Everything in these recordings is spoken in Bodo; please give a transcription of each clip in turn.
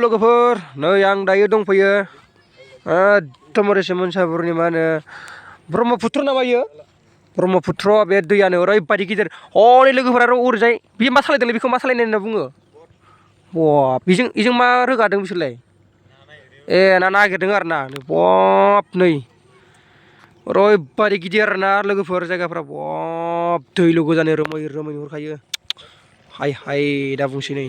लोगोफोर नै आं दायो दंफैयो एकदमबारे मोनसापुरनि मा होनो ब्रह्मपुत्र ना मायो ब्रह्मपुत्र बे दैयानो ओरैबायदि गिदिर हनै लोगोफोरा ओरैजाय बे मा सालायदोंलै बेखौ मा सालायनाय होनना बुङो बा बेजों मा रोगादों बिसोरलाय ए ना नागिरदों आरो ना बब नै ओरैबायदि गिदिर आरोना लोगोफोर जायगाफ्रा बब दैल' गोजानो रोमै रोमै नुहुरखायो हाय हाय दा बुंसै नै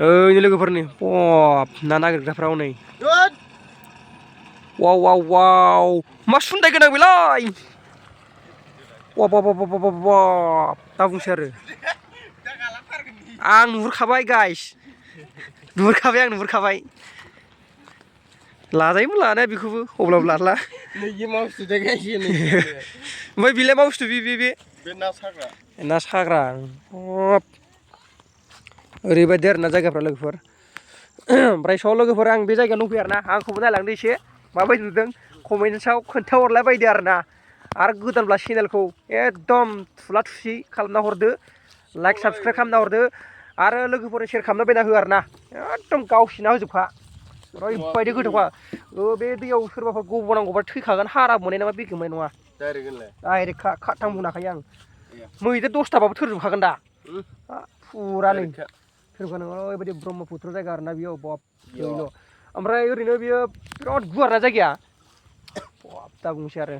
ओइ लोगोफोरनि बब ना नागिरग्राफ्रा हनै वाव वाव वाव मा सुन्दाय गोनां बेलाय वाव वाव वाव वाव वाव दा बुंसै आरो आं नुहुरखाबाय गाइस नुहुरखाबाय लाजायोमोन लानाया बेखौबो अब्लाबो लाला ओमफ्राय बेलाय मा बुस्थु बे ना साग्रा बब ओरैबायदि आरोना जायगाफ्रा लोगोफोर ओमफ्राय स' लोगोफोर आं बे जायगायाव दंफैयो आरोना आंखौबो नायलांदो एसे माबायदि नुदों कमेन्टसाव खोन्थाहरलाय बायदो आरोना आरो गोदानब्ला चेनेलखौ एकदम थुला थुसि खालामना हरदो लाइक साबसक्राइब खालामना हरदो आरो लोगोफोरनो सेयार खालामना बायना हो आरोना एकदम गावसिना होजोबखा ओरैबायदि गोथौखा बे दैयाव सोरबाफोर गबनांगौबा थैखागोन हारा मोननाय नङा बेखेवनाय नङा डाइरेक्ट खाथां बुंनो हाखायो आं मैदेर 10थाबाबो थोरजोबखागोन दा फुरानो थोरजोबखागोन ओरैबायदि ब्रह्मपुत्र जायगा आरोना बेयाव बब दैल' ओमफ्राय ओरैनो बियो बिराद गुवार ना जायगाया बब दा बुंसै आरो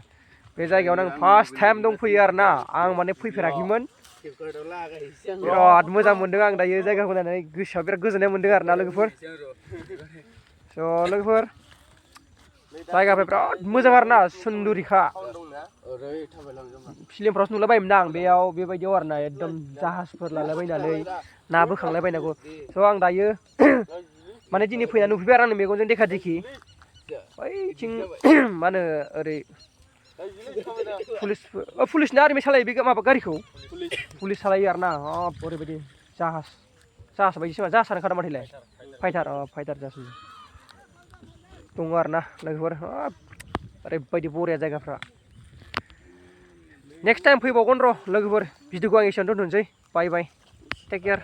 बे जायगायावनो आं फार्स्ट टाइम दंफैयो आरोना आं माने फैफेराखैमोन बिराद मोजां मोनदों आं दायो जायगाखौ नायनानै गोसोआ बिराद गोजोननाय मोनदों आरोना लोगोफोर स' लोगोफोर जायगाफ्रा बिराद मोजां आरोना सुन्दुरिखा फिल्मफ्रावसो नुलाबायोमोन आं बेयाव बेबायदियाव आरोना एकदम जाहाजफोर लालाबायनानै ना बोखांलाबायनांगौ स' आं दायो माने दिनै फैनानै नुफैबाय आरो आंनि मेगनजों देखा देखि बैथिं मा होनो ओरै पुलिसना आर्मि सालायो बे माबा गारिखौ पुलिस सालायो आरोना ओरैबायदि जाहाज बायदिसो जाहाजानो खारदों माथोलाय फाइटार जाहाज दङ आरोना लोगोफोर ओरैबायदि बरिया जायगाफ्रा नेक्स्ट टाइम फैबावगोन र' लोगोफोर भिडिअखौ आं एसेयावनो दोनथ'नोसै बाय बाय टेक केयार